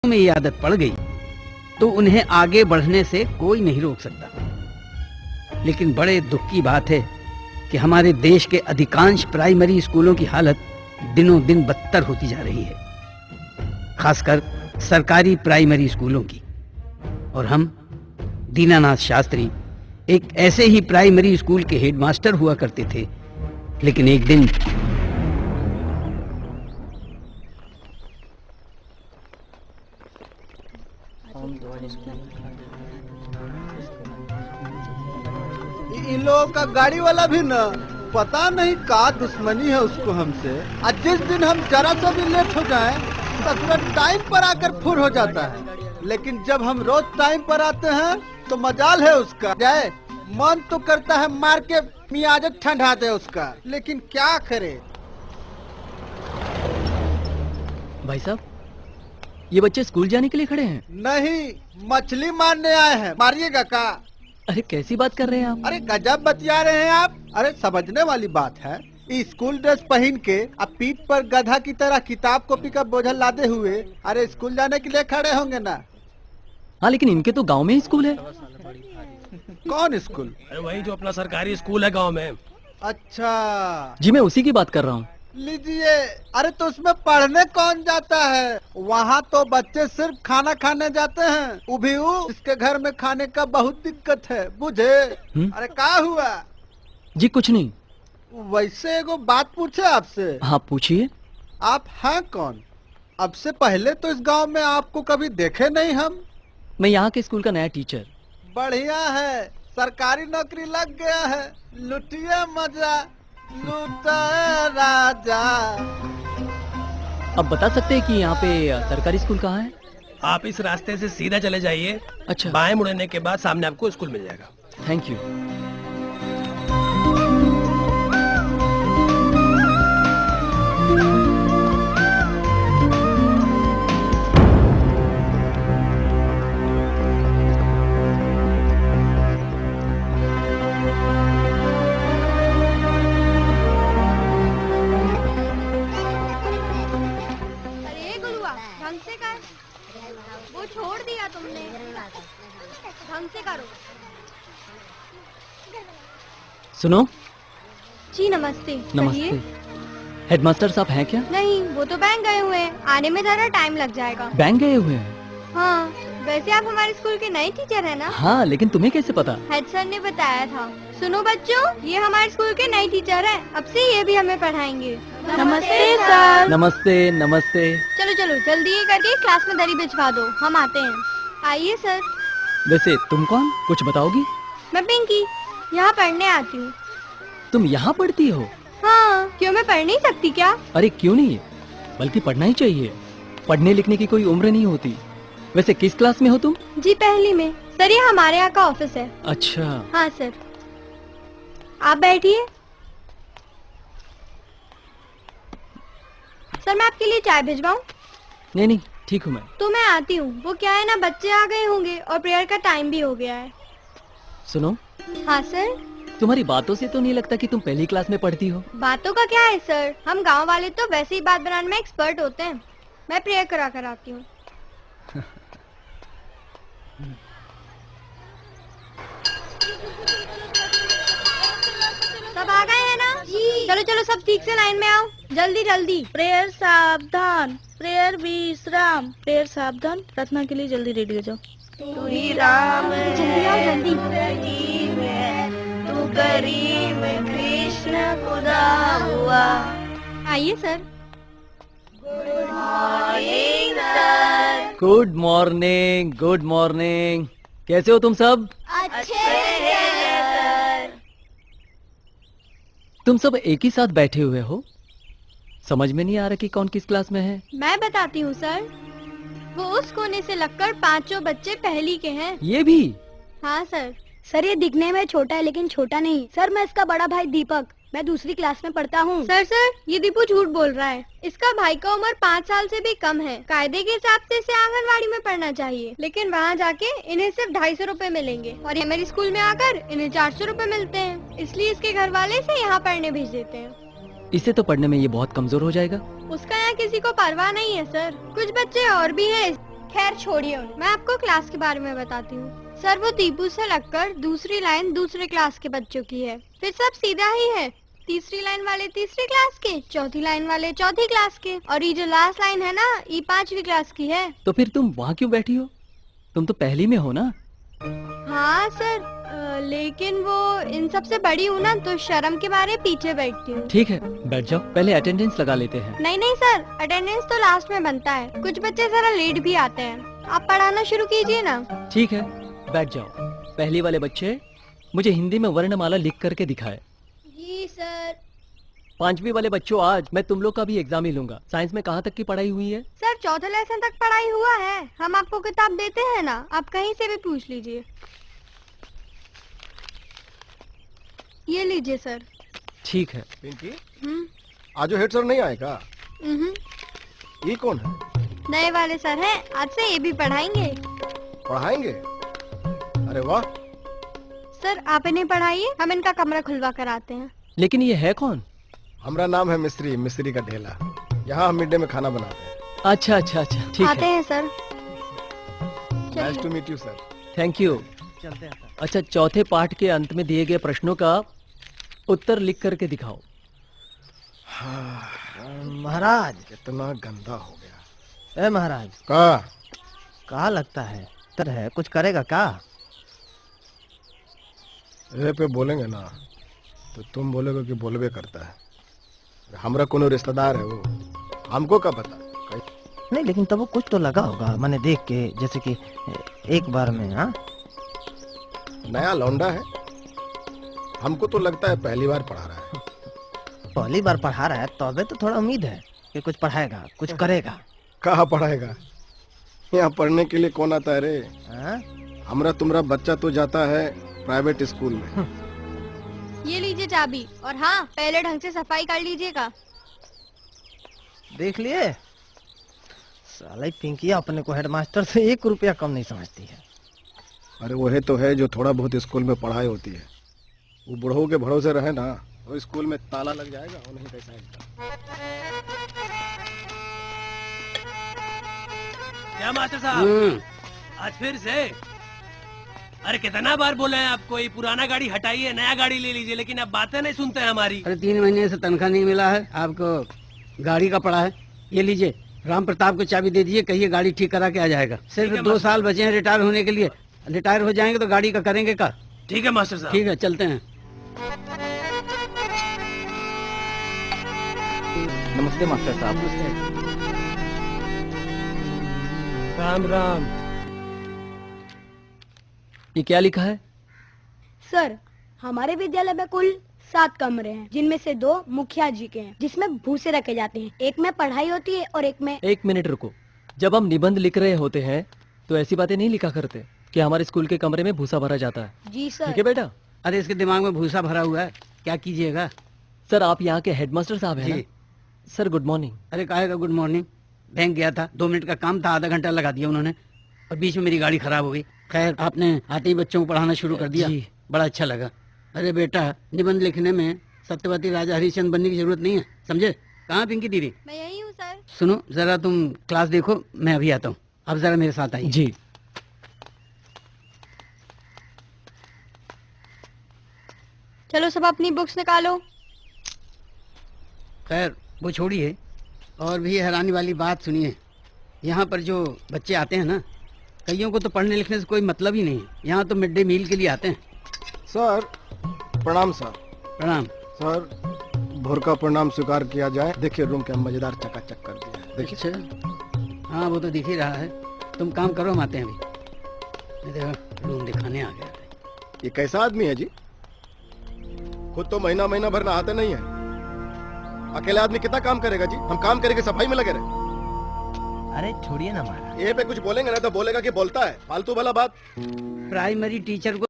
में ये आदत पड़ गई तो उन्हें आगे बढ़ने से कोई नहीं रोक सकता। लेकिन बड़े दुख की बात है कि हमारे देश के अधिकांश प्राइमरी स्कूलों की हालत दिनों दिन बदतर होती जा रही है, खासकर सरकारी प्राइमरी स्कूलों की। और हम दीनानाथ शास्त्री एक ऐसे ही प्राइमरी स्कूल के हेडमास्टर हुआ करते थे। लेकिन एक दिन इन लोगों का गाड़ी वाला भी ना, पता नहीं का दुश्मनी है उसको हमसे। आज जिस दिन हम जरा सा भी लेट हो जाएं, तो तुरंत टाइम पर आकर फुर हो जाता है। लेकिन जब हम रोज टाइम पर आते हैं तो मजाल है उसका। जाए मन तो करता है मार के मियाज ठंडा दे उसका, लेकिन क्या करे। भाई साहब, ये बच्चे स्कूल जाने के लिए खड़े हैं? नहीं, मछली मारने आए हैं। मारिएगा का? अरे कैसी बात कर रहे हैं आप? अरे गजब बतिया रहे हैं आप। अरे समझने वाली बात है, स्कूल ड्रेस पहन के अब पीठ पर गधा की तरह किताब कॉपी का बोझल लादे हुए अरे स्कूल जाने के लिए खड़े होंगे ना। हाँ, लेकिन इनके तो गांव में ही स्कूल है। कौन स्कूल? अरे वही जो अपना सरकारी स्कूल है गांव में। अच्छा जी, मैं उसी की बात कर रहा हूँ। लीजिए। अरे तो उसमें पढ़ने कौन जाता है? वहाँ तो बच्चे सिर्फ खाना खाने जाते हैं। वो भी इसके घर में खाने का बहुत दिक्कत है, बुझे। अरे क्या हुआ? जी कुछ नहीं। वैसे एगो बात पूछे आपसे। हाँ पूछिए। आप हैं कौन? अब से पहले तो इस गांव में आपको कभी देखे नहीं हम। मैं यहाँ के स्कूल का नया टीचर। बढ़िया है, सरकारी नौकरी लग गया है। लुटिए मजा, लूटा राजा। अब बता सकते हैं कि यहाँ पे सरकारी स्कूल कहाँ है? आप इस रास्ते से सीधा चले जाइए। अच्छा, बाएं मुड़ने के बाद सामने आपको स्कूल मिल जाएगा। Thank you. ढंग से कर, वो छोड़ दिया तुमने। ढंग से करो। सुनो। जी नमस्ते। नमस्ते। हेडमास्टर साहब हैं क्या? नहीं, वो तो बैंक गए हुए हैं। आने में ज़रा टाइम लग जाएगा। बैंक गए हुए हैं? हाँ, वैसे आप हमारे स्कूल के नए टीचर हैं ना? हाँ, लेकिन तुम्हें कैसे पता? हेड सर ने बताया था। सुनो बच्चों, ये हमारे स्कूल के नए टीचर हैं। अब से ये भी हमें पढ़ाएंगे। नमस्ते सर। नमस्ते नमस्ते। चलो चलो जल्दी ये करके क्लास में दरी बिछवा दो, हम आते हैं। आइए सर। वैसे तुम कौन, कुछ बताओगी? मैं पिंकी, यहाँ पढ़ने आती हूँ। तुम यहाँ पढ़ती हो? हाँ, क्यों मैं पढ़ नहीं सकती क्या? अरे क्यों नहीं, बल्कि पढ़ना ही चाहिए। पढ़ने लिखने की कोई उम्र नहीं होती। वैसे किस क्लास में हो तुम? जी पहली में। सर ये हमारे यहाँ का ऑफिस है। अच्छा। हाँ सर, आप बैठिए। सर मैं आपके लिए चाय भिजवाऊं? नहीं नहीं, ठीक हूँ मैं। तो मैं आती हूँ। वो क्या है ना, बच्चे आ गए होंगे और प्रेयर का टाइम भी हो गया है। सुनो। हाँ सर। तुम्हारी बातों से तो नहीं लगता कि तुम पहली क्लास में पढ़ती हो। बातों का क्या है सर, हम गांव वाले तो वैसे ही बात बनाने में एक्सपर्ट होते हैं। मैं प्रेयर करा कर आती हूँ। सब आ गए हैं ना? चलो चलो सब ठीक से लाइन में आओ, जल्दी जल्दी। प्रेयर सावधान, प्रेयर विश्राम, प्रेयर सावधान। प्रार्थना के लिए जल्दी रेडी हो जाओ। तू ही राम है, जल्दी आओ जल्दी। रहीम है, तू करीम कृष्ण खुदा हुआ। आइए sir. Good morning sir. Good morning, good morning. कैसे हो तुम सब? अच्छे हैं सर। तुम सब एक ही साथ बैठे हुए हो? समझ में नहीं आ रहा कि कौन किस क्लास में है। मैं बताती हूँ सर। वो उस कोने से लगकर पांचों बच्चे पहली के हैं। ये भी? हाँ सर। सर ये दिखने में छोटा है लेकिन छोटा नहीं। सर मैं इसका बड़ा भाई दीपक, मैं दूसरी क्लास में पढ़ता हूँ। सर ये दीपू झूठ बोल रहा है। इसका भाई का उम्र 5 साल से भी कम है। कायदे के हिसाब से इसे आंगनवाड़ी में पढ़ना चाहिए, लेकिन वहाँ जाके इन्हें सिर्फ 250 रुपए मिलेंगे और ये मेरे स्कूल में आकर इन्हें 400 रुपए मिलते हैं। इसलिए इसके घर वाले इसे यहाँ पढ़ने भेज देते हैं। इसे तो पढ़ने में ये बहुत कमजोर हो जाएगा। उसका यहाँ किसी को परवाह नहीं है सर। कुछ बच्चे और भी हैं खैर छोड़िए उन्हें, मैं आपको क्लास के बारे में बताती हूँ। सर वो दीपू से लगकर दूसरी लाइन दूसरे क्लास के बच्चों की है, फिर सब सीधा ही है। तीसरी लाइन वाले तीसरी क्लास के, चौथी लाइन वाले चौथी क्लास के, और ये जो लास्ट लाइन है ना, ये 5वीं क्लास की है। तो फिर तुम वहाँ क्यों बैठी हो? तुम तो पहली में हो ना? हाँ सर, लेकिन वो इन सब से बड़ी हूँ ना, तो शर्म के मारे पीछे बैठती हूँ। ठीक है, बैठ जाओ, पहले अटेंडेंस लगा लेते हैं। नहीं नहीं सर, अटेंडेंस तो लास्ट में बनता है। कुछ बच्चे जरा लेट भी आते हैं। आप पढ़ाना शुरू कीजिए ना। ठीक है, बैठ जाओ। पहली वाले बच्चे मुझे हिंदी में वर्णमाला लिख करके दिखाए। जी सर। 5वीं वाले बच्चों, आज मैं तुम लोग का भी एग्जाम ही लूंगा। साइंस में कहाँ तक की पढ़ाई हुई है? सर चौथे लेसन तक पढ़ाई हुआ है। हम आपको किताब देते हैं ना, आप कहीं से भी पूछ लीजिए। ये लीजिए सर। ठीक है। पिंकी, हम्म, आज हेड सर नहीं आएगा? हम्म, ये कौन है? नए वाले सर हैं, आज से ये भी पढ़ाएंगे। पढ़ाएंगे? अरे वाह। सर आप इन्हें पढ़ाइए, हम इनका कमरा खुलवा कर आते हैं। लेकिन ये है कौन? हमारा नाम है मिस्त्री, मिस्त्री का ढेला। यहाँ हम मिड डे में खाना बनाते हैं। अच्छा अच्छा अच्छा, ठीक आते है। हैं sir. Nice to meet you sir. Thank you. चलते हैं। अच्छा, चौथे पाठ के अंत में दिए गए प्रश्नों का उत्तर लिख करके दिखाओ। महाराज, कितना गंदा हो गया। ए महाराज, का लगता है तर है कुछ करेगा का? ए पे बोलेंगे ना तो तुम बोलोगे कि बोलबे करता है। हमरा कोनो रिश्तेदार है वो, हमको क्या पता। नहीं, लेकिन तब वो कुछ तो लगा होगा मैंने देख के, जैसे कि एक बार में। हाँ, नया लौंडा है, हमको तो लगता है पहली बार पढ़ा रहा है। पहली बार पढ़ा रहा है तो अबे तो थोड़ा उम्मीद है कि कुछ पढ़ाएगा, कुछ करेगा। कहाँ पढ़ाएगा? यहाँ पढ़ने के लिए कौन आता है रे? हाँ? हमरा तुम्हारा बच्चा तो जाता है प्राइवेट स्कूल में। ये लीजिए चाबी, और हाँ पहले ढंग से सफाई कर लीजिएगा। देख लिए, साला पिंकिया अपने को हेडमास्टर से 1 रुपया कम नहीं समझती है। अरे वही तो है जो थोड़ा बहुत स्कूल में पढ़ाई होती है। वो बुढ़ऊ के भरोसे रहे ना, वो स्कूल में ताला लग जाएगा, वो नहीं कैसा है। क्या मास्टर साहब, आज फिर से? अरे कितना बार बोले हैं आपको, ये पुराना गाड़ी हटाइए, नया गाड़ी ले लीजिए, लेकिन अब बातें नहीं सुनते हैं हमारी। अरे 3 महीने से तनख्वाह नहीं मिला है, आपको गाड़ी का पड़ा है। ये लीजिए, राम प्रताप को चाबी दे दीजिए, कहिए गाड़ी ठीक करा के आ जाएगा। सिर्फ 2 साल बचे हैं रिटायर होने के लिए। रिटायर हो जाएंगे तो गाड़ी का करेंगे का। ठीक है मास्टर साहब। ठीक है, चलते हैं। नमस्ते मास्टर साहब। राम राम। ये क्या लिखा है? सर हमारे विद्यालय में कुल 7 कमरे हैं, जिनमें से 2 मुखिया जी के हैं, जिसमें भूसे रखे जाते हैं। एक में पढ़ाई होती है और एक में। 1 मिनट रुको। जब हम निबंध लिख रहे होते हैं तो ऐसी बातें नहीं लिखा करते कि हमारे स्कूल के कमरे में भूसा भरा जाता है। जी सर। ठीक है बेटा? अरे इसके दिमाग में भूसा भरा हुआ है, क्या कीजिएगा। सर आप यहाँ के हेडमास्टर साहब हैं ना? जी। Sir good morning. अरे काहे का गुड मॉर्निंग, बैंक गया था, 2 मिनट का काम था, आधा घंटा लगा दिया उन्होंने, और बीच में मेरी गाड़ी खराब हो गई। खैर आपने आते ही बच्चों को पढ़ाना शुरू कर दिया, जी। बड़ा अच्छा लगा। अरे बेटा, निबंध लिखने में सत्यवती राजा हरिश्चंद्र बनने की जरूरत नहीं है, समझे? कहाँ पिंकी दीदी? मैं यही हूँ सर। सुनो जरा, तुम क्लास देखो, मैं अभी आता हूँ। अब जरा मेरे साथ आइए। जी। चलो सब अपनी बुक्स निकालो। खैर वो छोड़िए, और भी हैरानी वाली बात सुनिए। यहाँ पर जो बच्चे आते हैं ना, कईयों को तो पढ़ने लिखने से कोई मतलब ही नहीं है। यहाँ तो मिड डे मील के लिए आते हैं। सर प्रणाम सर। प्रणाम। सर भोर का प्रणाम स्वीकार किया जाए। देखिए रूम के मजेदार चकाचक कर दिया है, देखिए। अच्छा, हाँ वो तो दिख ही रहा है। तुम काम करो, हम आते हैं अभी। ये देखो रूम दिखाने आ गया। ये कैसा आदमी है जी? खुद तो महीना महीना भर नहाते नहीं है। अकेले आदमी कितना काम करेगा जी? हम काम करेंगे, सफाई में लगे रहे। अरे छोड़िए ना महाराज। ये पे कुछ बोलेंगे ना तो बोलेगा कि बोलता है, फालतू वाला बात। प्राइमरी टीचर को